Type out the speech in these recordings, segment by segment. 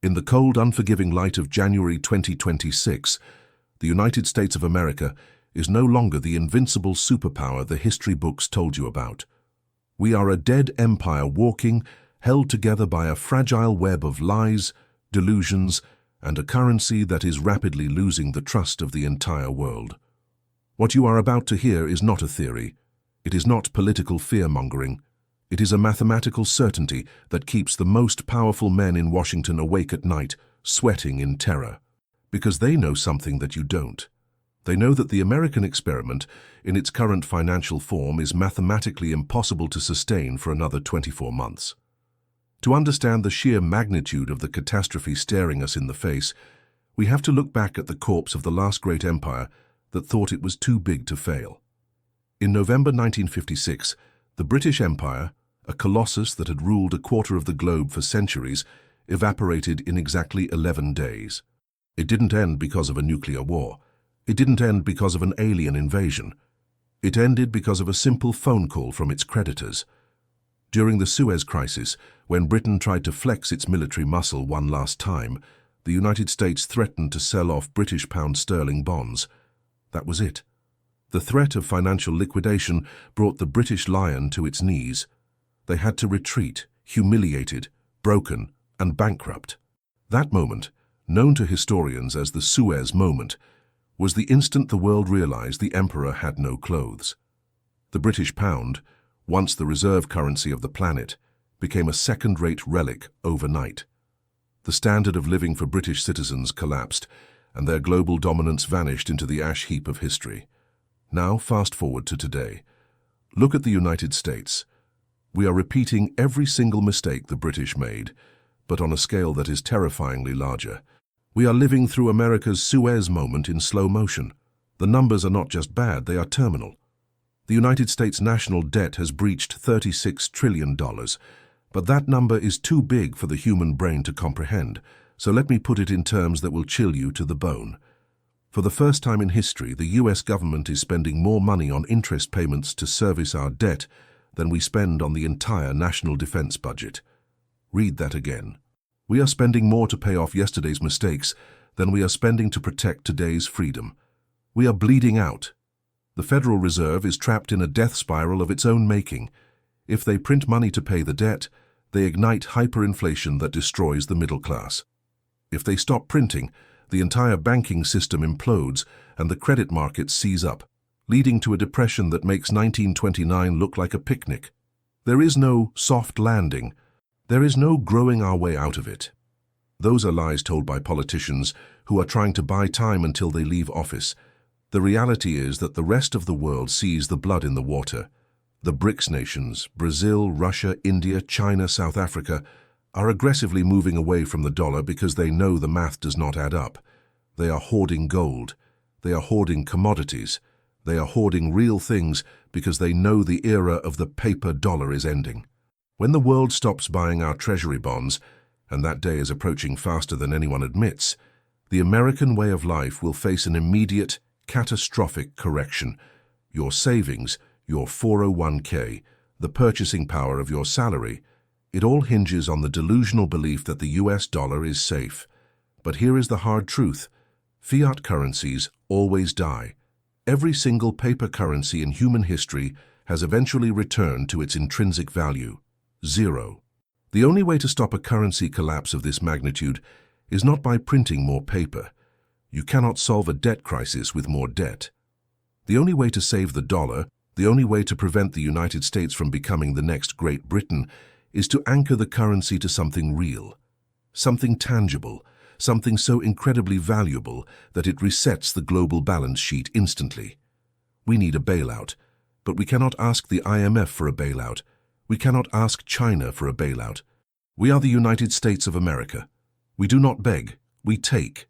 In the cold, unforgiving light of January 2026, the United States of America is no longer the invincible superpower the history books told you about. We are a dead empire walking, held together by a fragile web of lies, delusions, and a currency that is rapidly losing the trust of the entire world. What you are about to hear is not a theory. It is not political fear-mongering. It is a mathematical certainty that keeps the most powerful men in Washington awake at night, sweating in terror. Because they know something that you don't. They know that the American experiment, in its current financial form, is mathematically impossible to sustain for another 24 months. To understand the sheer magnitude of the catastrophe staring us in the face, we have to look back at the corpse of the last great empire that thought it was too big to fail. In November 1956, the British Empire, a colossus that had ruled a quarter of the globe for centuries, evaporated in exactly 11 days. It didn't end because of a nuclear war. It didn't end because of an alien invasion. It ended because of a simple phone call from its creditors. During the Suez Crisis, when Britain tried to flex its military muscle one last time, the United States threatened to sell off British pound sterling bonds. That was it. The threat of financial liquidation brought the British lion to its knees. They had to retreat, humiliated, broken, and bankrupt. That moment, known to historians as the Suez Moment, was the instant the world realized the emperor had no clothes. The British pound, once the reserve currency of the planet, became a second-rate relic overnight. The standard of living for British citizens collapsed, and their global dominance vanished into the ash heap of history. Now, fast forward to today. Look at the United States. We are repeating every single mistake the British made, but on a scale that is terrifyingly larger. We are living through America's Suez Moment in slow motion. The numbers are not just bad, they are terminal. The United States national debt has breached $36 trillion, but that number is too big for the human brain to comprehend, so let me put it in terms that will chill you to the bone. For the first time in history, the US government is spending more money on interest payments to service our debt than we spend on the entire national defense budget. Read that again. We are spending more to pay off yesterday's mistakes than we are spending to protect today's freedom. We are bleeding out. The Federal Reserve is trapped in a death spiral of its own making. If they print money to pay the debt, they ignite hyperinflation that destroys the middle class. If they stop printing, the entire banking system implodes and the credit markets seize up, leading to a depression that makes 1929 look like a picnic. There is no soft landing. There is no growing our way out of it. Those are lies told by politicians who are trying to buy time until they leave office. The reality is that the rest of the world sees the blood in the water. The BRICS nations, Brazil, Russia, India, China, South Africa, are aggressively moving away from the dollar because they know the math does not add up. They are hoarding gold. They are hoarding commodities. They are hoarding real things because they know the era of the paper dollar is ending. When the world stops buying our treasury bonds, and that day is approaching faster than anyone admits, the American way of life will face an immediate, catastrophic correction. Your savings, your 401k, the purchasing power of your salary, it all hinges on the delusional belief that the US dollar is safe. But here is the hard truth. Fiat currencies always die. Every single paper currency in human history has eventually returned to its intrinsic value, zero. The only way to stop a currency collapse of this magnitude is not by printing more paper. You cannot solve a debt crisis with more debt. The only way to save the dollar, the only way to prevent the United States from becoming the next Great Britain, is to anchor the currency to something real, something tangible, something so incredibly valuable that it resets the global balance sheet instantly. We need a bailout, but we cannot ask the IMF for a bailout. We cannot ask China for a bailout. We are the United States of America. We do not beg, we take.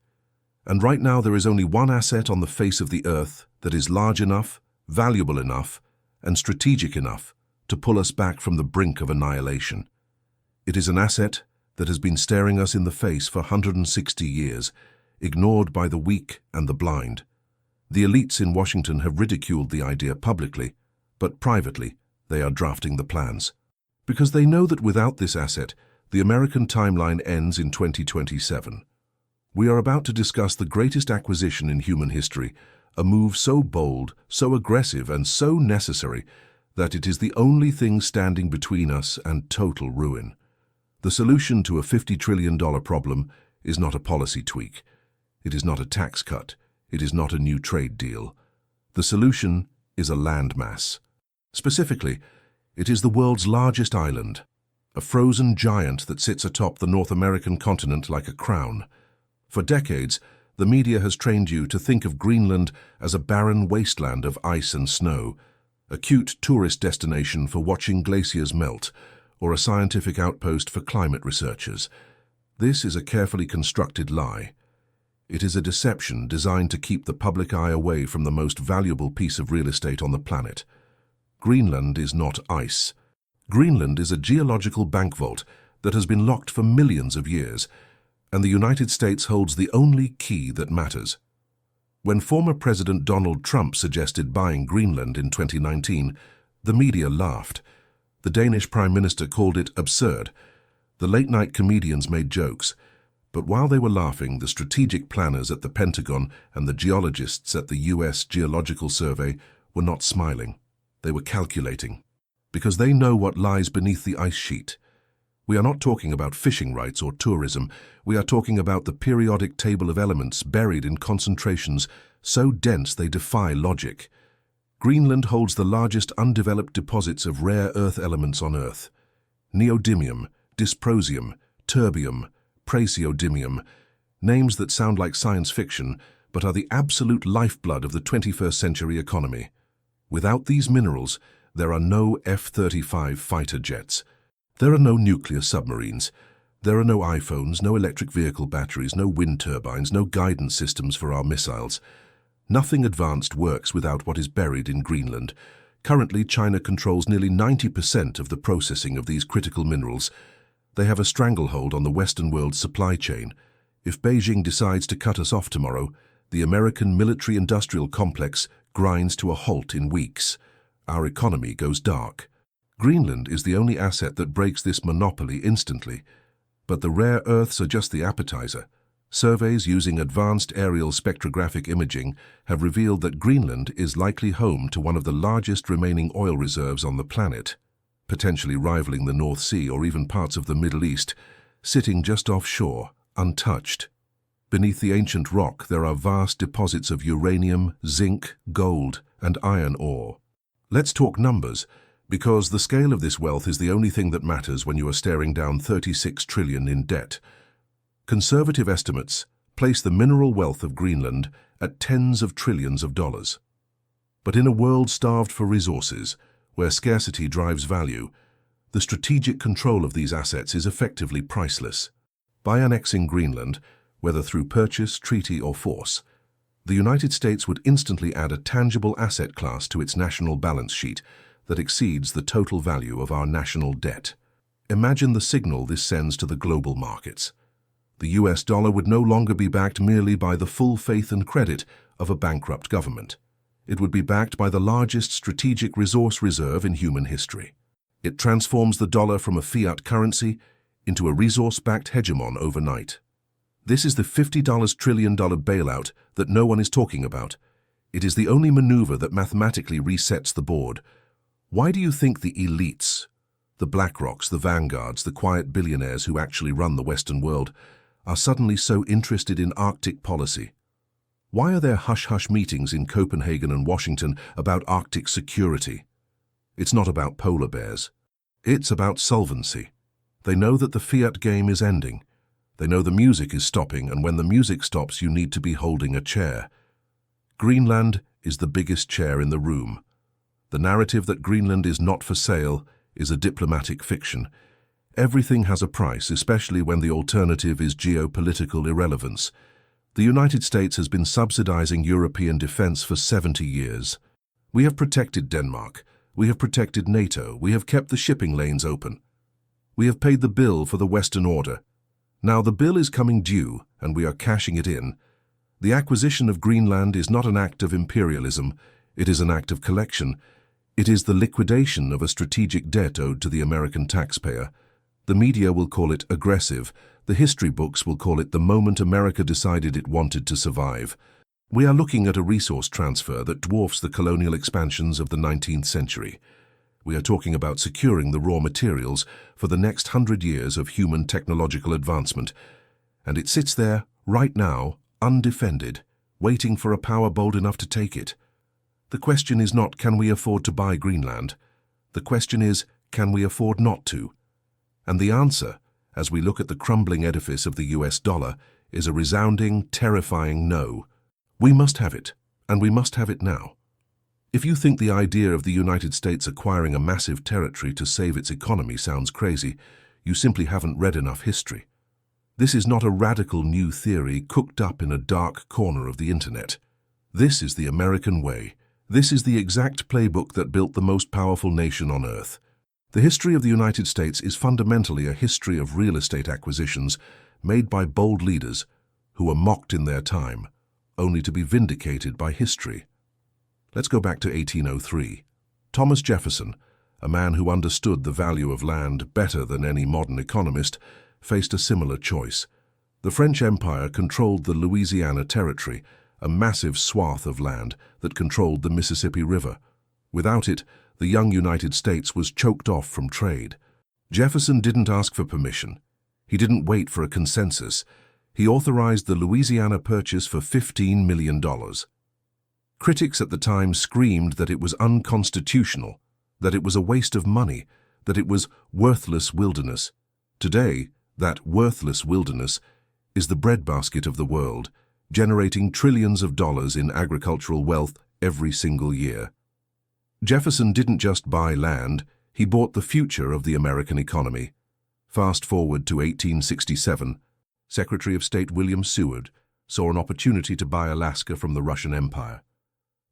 And right now there is only one asset on the face of the earth that is large enough, valuable enough, and strategic enough to pull us back from the brink of annihilation. It is an asset that has been staring us in the face for 160 years, ignored by the weak and the blind. The elites in Washington have ridiculed the idea publicly, but privately they are drafting the plans. Because they know that without this asset, The American timeline ends in 2027. We are about to discuss the greatest acquisition in human history, a move so bold, so aggressive, and so necessary that it is the only thing standing between us and total ruin. The solution to a $50 trillion problem is not a policy tweak. It is not a tax cut. It is not a new trade deal. The solution is a landmass. Specifically, it is the world's largest island, a frozen giant that sits atop the North American continent like a crown. For decades, the media has trained you to think of Greenland as a barren wasteland of ice and snow, a cute tourist destination for watching glaciers melt, or a scientific outpost for climate researchers. This is a carefully constructed lie. It is a deception designed to keep the public eye away from the most valuable piece of real estate on the planet. Greenland is not ice. Greenland is a geological bank vault that has been locked for millions of years, and the United States holds the only key that matters. When former President Donald Trump suggested buying Greenland in 2019, the media laughed. The Danish Prime Minister called it absurd. The late-night comedians made jokes. But while they were laughing, the strategic planners at the Pentagon and the geologists at the U.S. Geological Survey were not smiling. They were calculating. Because they know what lies beneath the ice sheet. We are not talking about fishing rights or tourism. We are talking about the periodic table of elements buried in concentrations so dense they defy logic. Greenland holds the largest undeveloped deposits of rare earth elements on Earth. Neodymium, dysprosium, terbium, praseodymium, names that sound like science fiction but are the absolute lifeblood of the 21st century economy. Without these minerals, there are no F-35 fighter jets. There are no nuclear submarines. There are no iPhones, no electric vehicle batteries, no wind turbines, no guidance systems for our missiles. Nothing advanced works without what is buried in Greenland. Currently, China controls nearly 90% of the processing of these critical minerals. They have a stranglehold on the Western world's supply chain. If Beijing decides to cut us off tomorrow, the American military-industrial complex grinds to a halt in weeks. Our economy goes dark. Greenland is the only asset that breaks this monopoly instantly. But the rare earths are just the appetizer. Surveys using advanced aerial spectrographic imaging have revealed that Greenland is likely home to one of the largest remaining oil reserves on the planet, potentially rivaling the North Sea or even parts of the Middle East, sitting just offshore, untouched. Beneath the ancient rock, there are vast deposits of uranium, zinc, gold, and iron ore. Let's talk numbers, because the scale of this wealth is the only thing that matters when you are staring down $36 trillion in debt. Conservative estimates place the mineral wealth of Greenland at tens of trillions of dollars. But in a world starved for resources, where scarcity drives value, the strategic control of these assets is effectively priceless. By annexing Greenland, whether through purchase, treaty, or force, the United States would instantly add a tangible asset class to its national balance sheet that exceeds the total value of our national debt. Imagine the signal this sends to the global markets. The US dollar would no longer be backed merely by the full faith and credit of a bankrupt government. It would be backed by the largest strategic resource reserve in human history. It transforms the dollar from a fiat currency into a resource-backed hegemon overnight. This is the $50 trillion bailout that no one is talking about. It is the only maneuver that mathematically resets the board. Why do you think the elites, the BlackRocks, the Vanguards, the quiet billionaires who actually run the Western world, are suddenly so interested in Arctic policy? Why are there hush-hush meetings in Copenhagen and Washington about Arctic security? It's not about polar bears. It's about solvency. They know that the fiat game is ending. They know the music is stopping, and when the music stops, you need to be holding a chair. Greenland is the biggest chair in the room. The narrative that Greenland is not for sale is a diplomatic fiction. Everything has a price, especially when the alternative is geopolitical irrelevance. The United States has been subsidizing European defense for 70 years. We have protected Denmark. We have protected NATO. We have kept the shipping lanes open. We have paid the bill for the Western order. Now the bill is coming due, and we are cashing it in. The acquisition of Greenland is not an act of imperialism. It is an act of collection. It is the liquidation of a strategic debt owed to the American taxpayer. The media will call it aggressive. The history books will call it the moment America decided it wanted to survive. We are looking at a resource transfer that dwarfs the colonial expansions of the 19th century. We are talking about securing the raw materials for the next 100 years of human technological advancement. And it sits there, right now, undefended, waiting for a power bold enough to take it. The question is not, can we afford to buy Greenland? The question is, can we afford not to? And the answer, as we look at the crumbling edifice of the US dollar, is a resounding, terrifying no. We must have it, and we must have it now. If you think the idea of the United States acquiring a massive territory to save its economy sounds crazy, you simply haven't read enough history. This is not a radical new theory cooked up in a dark corner of the internet. This is the American way. This is the exact playbook that built the most powerful nation on earth. The history of the United States is fundamentally a history of real estate acquisitions made by bold leaders who were mocked in their time, only to be vindicated by history. Let's go back to 1803. Thomas Jefferson, a man who understood the value of land better than any modern economist, faced a similar choice. The French Empire controlled the Louisiana Territory, a massive swath of land that controlled the Mississippi River. Without it, the young United States was choked off from trade. Jefferson didn't ask for permission. He didn't wait for a consensus. He authorized the Louisiana Purchase for $15 million. Critics at the time screamed that it was unconstitutional, that it was a waste of money, that it was worthless wilderness. Today, that worthless wilderness is the breadbasket of the world, generating trillions of dollars in agricultural wealth every single year. Jefferson didn't just buy land, he bought the future of the American economy. Fast forward to 1867, Secretary of State William Seward saw an opportunity to buy Alaska from the Russian Empire.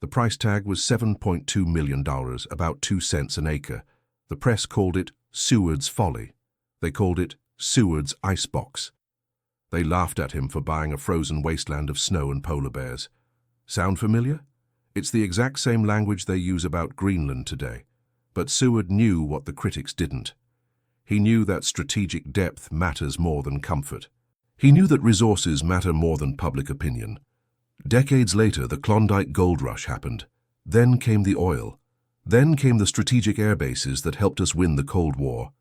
The price tag was $7.2 million, about 2 cents an acre. The press called it Seward's folly. They called it Seward's icebox. They laughed at him for buying a frozen wasteland of snow and polar bears. Sound familiar? It's the exact same language they use about Greenland today. But Seward knew what the critics didn't. He knew that strategic depth matters more than comfort. He knew that resources matter more than public opinion. Decades later, the Klondike Gold Rush happened. Then came the oil. Then came the strategic air bases that helped us win the Cold War.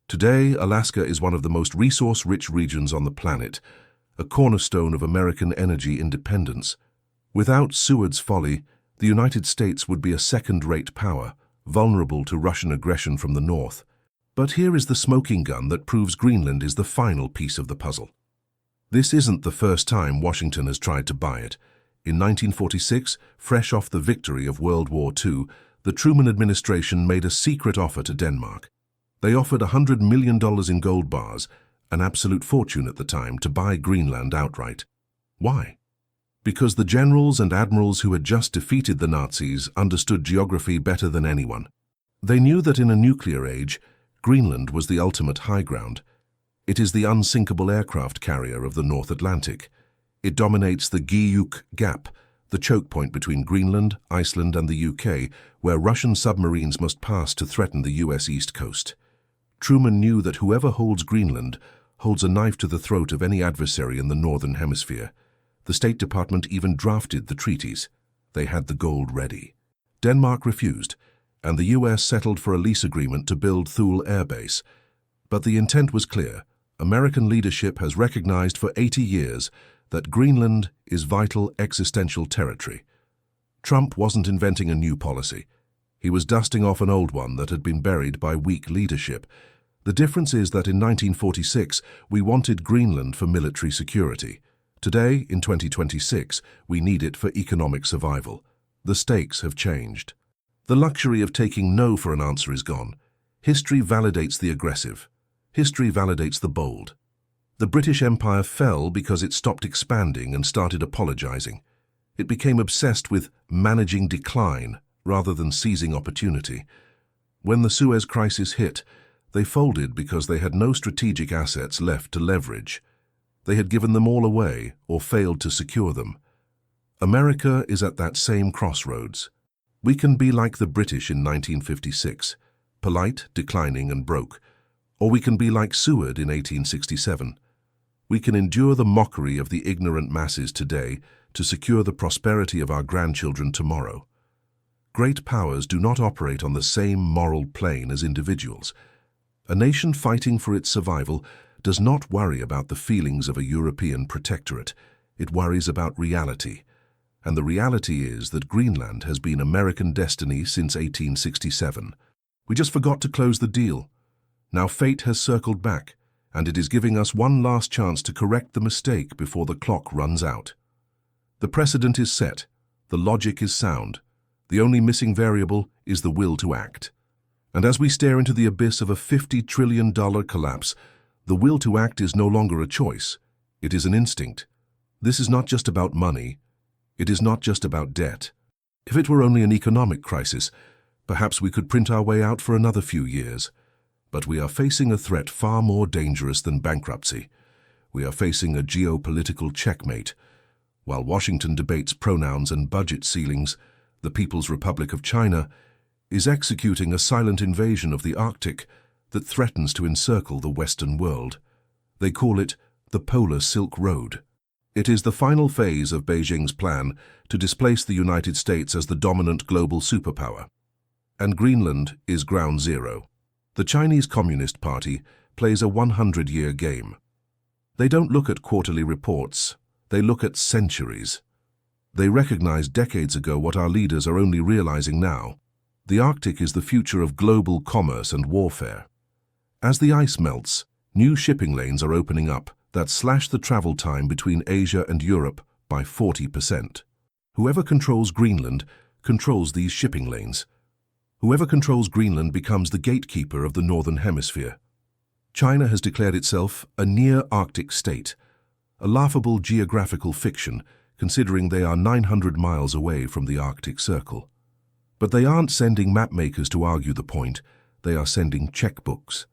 Today, Alaska is one of the most resource-rich regions on the planet, a cornerstone of American energy independence. Without Seward's folly, the United States would be a second-rate power, vulnerable to Russian aggression from the north. But here is the smoking gun that proves Greenland is the final piece of the puzzle. This isn't the first time Washington has tried to buy it. In 1946, fresh off the victory of World War II, the Truman administration made a secret offer to Denmark. They offered $100 million in gold bars, an absolute fortune at the time, to buy Greenland outright. Why? Because the generals and admirals who had just defeated the Nazis understood geography better than anyone. They knew that in a nuclear age, Greenland was the ultimate high ground. It is the unsinkable aircraft carrier of the North Atlantic. It dominates the Guyuk Gap, the choke point between Greenland, Iceland, and the UK, where Russian submarines must pass to threaten the US East Coast. Truman knew that whoever holds Greenland holds a knife to the throat of any adversary in the Northern Hemisphere. The State Department even drafted the treaties. They had the gold ready. Denmark refused, and the US settled for a lease agreement to build Thule Air Base. But the intent was clear. American leadership has recognized for 80 years that Greenland is vital existential territory. Trump wasn't inventing a new policy. He was dusting off an old one that had been buried by weak leadership. The difference is that in 1946, we wanted Greenland for military security. Today, in 2026, we need it for economic survival. The stakes have changed. The luxury of taking no for an answer is gone. History validates the aggressive. History validates the bold. The British Empire fell because it stopped expanding and started apologizing. It became obsessed with managing decline rather than seizing opportunity. When the Suez Crisis hit, they folded because they had no strategic assets left to leverage. They had given them all away or failed to secure them. America is at that same crossroads. We can be like the British in 1956, polite, declining, and broke, Or we can be like Seward in 1867. We can endure the mockery of the ignorant masses today to secure the prosperity of our grandchildren tomorrow. Great powers do not operate on the same moral plane as individuals. A nation fighting for its survival does not worry about the feelings of a European protectorate. It worries about reality. And the reality is that Greenland has been American destiny since 1867. We just forgot to close the deal. Now fate has circled back, and it is giving us one last chance to correct the mistake before the clock runs out. The precedent is set. The logic is sound. The only missing variable is the will to act. And as we stare into the abyss of a $50 trillion collapse, the will to act is no longer a choice. It is an instinct. This is not just about money. It is not just about debt. If it were only an economic crisis, perhaps we could print our way out for another few years. But we are facing a threat far more dangerous than bankruptcy. We are facing a geopolitical checkmate. While Washington debates pronouns and budget ceilings, the People's Republic of China is executing a silent invasion of the Arctic that threatens to encircle the Western world. They call it the Polar Silk Road. It is the final phase of Beijing's plan to displace the United States as the dominant global superpower. And Greenland is ground zero. The Chinese Communist Party plays a 100-year game. They don't look at quarterly reports. They look at centuries. They recognized decades ago what our leaders are only realizing now. The Arctic is the future of global commerce and warfare. As the ice melts, new shipping lanes are opening up that slash the travel time between Asia and Europe by 40%. Whoever controls Greenland controls these shipping lanes. Whoever controls Greenland becomes the gatekeeper of the Northern Hemisphere. China has declared itself a near-Arctic state, a laughable geographical fiction considering they are 900 miles away from the Arctic Circle. But they aren't sending mapmakers to argue the point, they are sending checkbooks.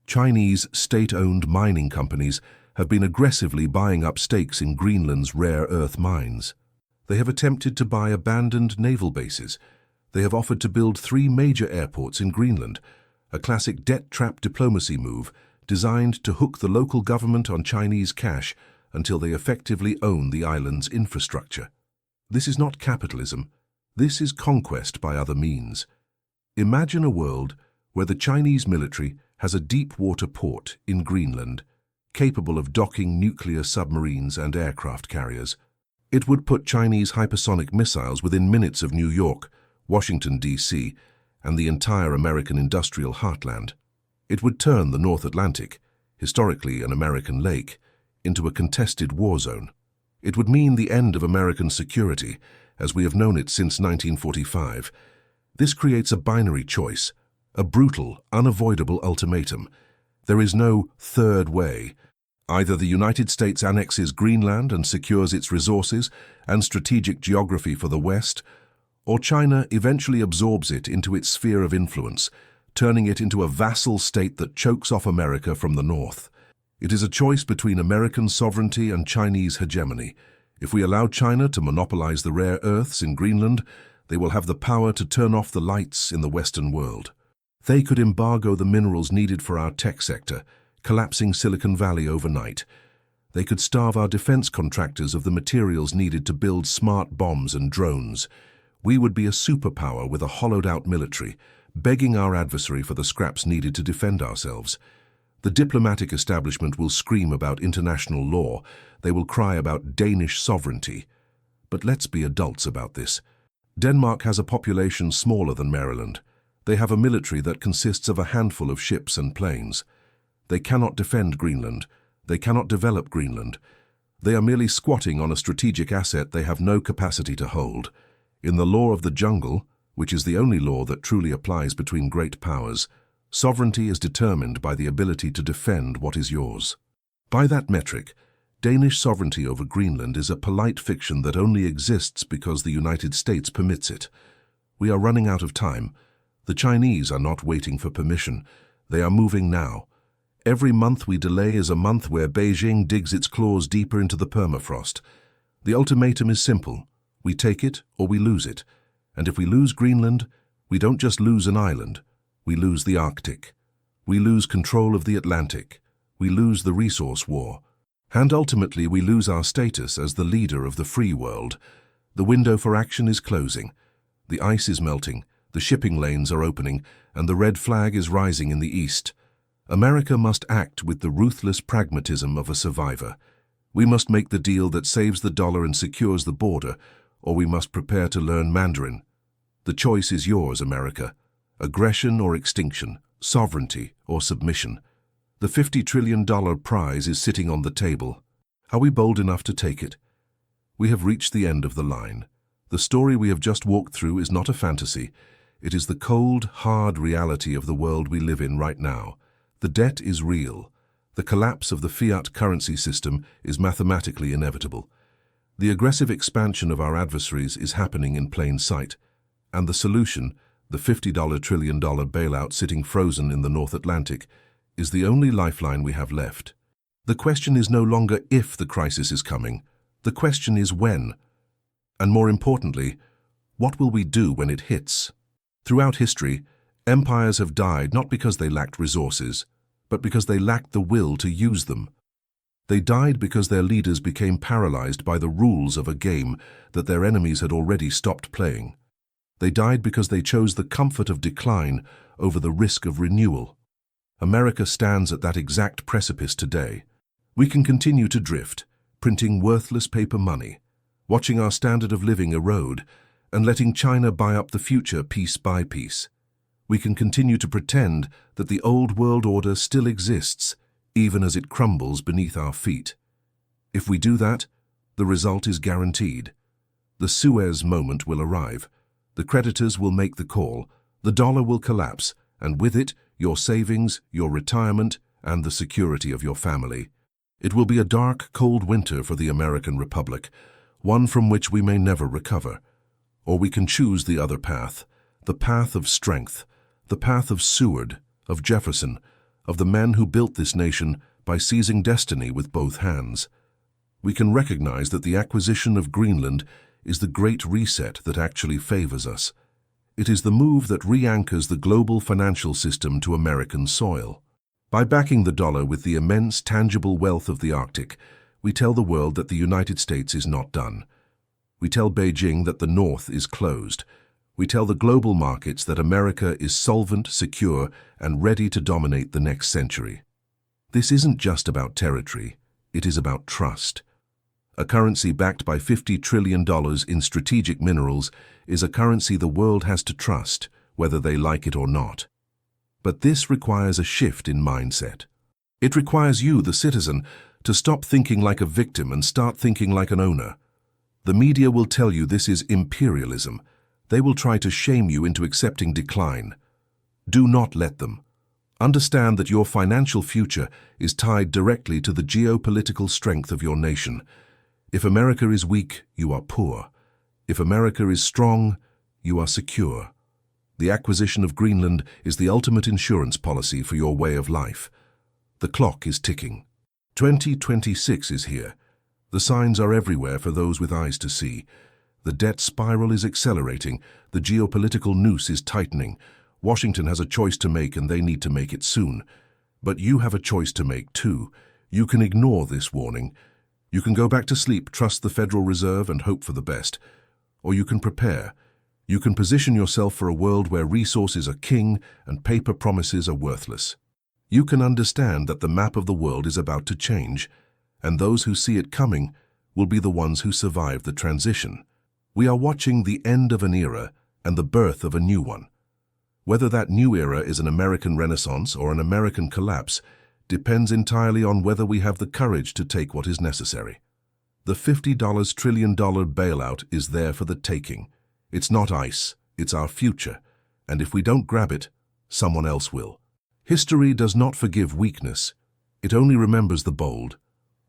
Chinese state-owned mining companies have been aggressively buying up stakes in Greenland's rare earth mines. They have attempted to buy abandoned naval bases. They have offered to build 3 major airports in Greenland, a classic debt-trap diplomacy move designed to hook the local government on Chinese cash until they effectively own the island's infrastructure. This is not capitalism. This is conquest by other means. Imagine a world where the Chinese military has a deep-water port in Greenland, capable of docking nuclear submarines and aircraft carriers. It would put Chinese hypersonic missiles within minutes of New York, Washington, D.C., and the entire American industrial heartland. It would turn the North Atlantic, historically an American lake, into a contested war zone. It would mean the end of American security, as we have known it since 1945. This creates a binary choice, a brutal, unavoidable ultimatum. There is no third way. Either the United States annexes Greenland and secures its resources and strategic geography for the West, or China eventually absorbs it into its sphere of influence, turning it into a vassal state that chokes off America from the north. It is a choice between American sovereignty and Chinese hegemony. If we allow China to monopolize the rare earths in Greenland, they will have the power to turn off the lights in the Western world. They could embargo the minerals needed for our tech sector, collapsing Silicon Valley overnight. They could starve our defense contractors of the materials needed to build smart bombs and drones. We would be a superpower with a hollowed-out military, begging our adversary for the scraps needed to defend ourselves. The diplomatic establishment will scream about international law. They will cry about Danish sovereignty. But let's be adults about this. Denmark has a population smaller than Maryland. They have a military that consists of a handful of ships and planes. They cannot defend Greenland. They cannot develop Greenland. They are merely squatting on a strategic asset they have no capacity to hold. In the law of the jungle, which is the only law that truly applies between great powers, sovereignty is determined by the ability to defend what is yours. By that metric, Danish sovereignty over Greenland is a polite fiction that only exists because the United States permits it. We are running out of time. The Chinese are not waiting for permission. They are moving now. Every month we delay is a month where Beijing digs its claws deeper into the permafrost. The ultimatum is simple. We take it or we lose it. And if we lose Greenland, we don't just lose an island. We lose the Arctic. We lose control of the Atlantic. We lose the resource war. And ultimately we lose our status as the leader of the free world. The window for action is closing. The ice is melting, the shipping lanes are opening, and the red flag is rising in the east. America must act with the ruthless pragmatism of a survivor. We must make the deal that saves the dollar and secures the border, or we must prepare to learn Mandarin. The choice is yours, America. Aggression or extinction, sovereignty or submission. The $50 trillion prize is sitting on the table. Are we bold enough to take it? We have reached the end of the line. The story we have just walked through is not a fantasy. It is the cold, hard reality of the world we live in right now. The debt is real. The collapse of the fiat currency system is mathematically inevitable. The aggressive expansion of our adversaries is happening in plain sight. And the solution, the $50 trillion bailout sitting frozen in the North Atlantic, is the only lifeline we have left. The question is no longer if the crisis is coming. The question is when. And more importantly, what will we do when it hits? Throughout history, empires have died not because they lacked resources, but because they lacked the will to use them. They died because their leaders became paralyzed by the rules of a game that their enemies had already stopped playing. They died because they chose the comfort of decline over the risk of renewal. America stands at that exact precipice today. We can continue to drift, printing worthless paper money, watching our standard of living erode, and letting China buy up the future piece by piece. We can continue to pretend that the old world order still exists, even as it crumbles beneath our feet. If we do that, the result is guaranteed. The Suez moment will arrive. The creditors will make the call, the dollar will collapse, and with it, your savings, your retirement, and the security of your family. It will be a dark, cold winter for the American Republic, one from which we may never recover. Or we can choose the other path, the path of strength, the path of Seward, of Jefferson, of the men who built this nation by seizing destiny with both hands. We can recognize that the acquisition of Greenland is the great reset that actually favors us. It is the move that re-anchors the global financial system to American soil. By backing the dollar with the immense tangible wealth of the Arctic, we tell the world that the United States is not done. We tell Beijing that the North is closed. We tell the global markets that America is solvent, secure, and ready to dominate the next century. This isn't just about territory, it is about trust. A currency backed by $50 trillion in strategic minerals is a currency the world has to trust, whether they like it or not. But this requires a shift in mindset. It requires you, the citizen, to stop thinking like a victim and start thinking like an owner. The media will tell you this is imperialism. They will try to shame you into accepting decline. Do not let them. Understand that your financial future is tied directly to the geopolitical strength of your nation. If America is weak, you are poor. If America is strong, you are secure. The acquisition of Greenland is the ultimate insurance policy for your way of life. The clock is ticking. 2026 is here. The signs are everywhere for those with eyes to see. The debt spiral is accelerating. The geopolitical noose is tightening. Washington has a choice to make, and they need to make it soon. But you have a choice to make too. You can ignore this warning. You can go back to sleep, trust the Federal Reserve, and hope for the best. Or you can prepare. You can position yourself for a world where resources are king and paper promises are worthless. You can understand that the map of the world is about to change, and those who see it coming will be the ones who survive the transition. We are watching the end of an era and the birth of a new one. Whether that new era is an American Renaissance or an American collapse depends entirely on whether we have the courage to take what is necessary. The $50 trillion bailout is there for the taking. It's not ice, it's our future, and if we don't grab it, someone else will. History does not forgive weakness. It only remembers the bold.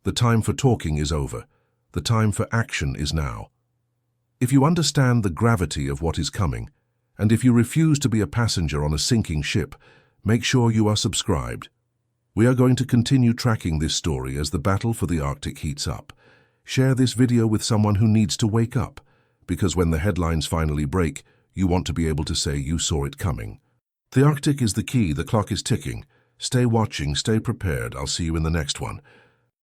The time for talking is over. The time for action is now. If you understand the gravity of what is coming, and if you refuse to be a passenger on a sinking ship, make sure you are subscribed. We are going to continue tracking this story as the battle for the Arctic heats up. Share this video with someone who needs to wake up, because when the headlines finally break, you want to be able to say you saw it coming. The Arctic is the key, the clock is ticking. Stay watching, stay prepared. I'll see you in the next one.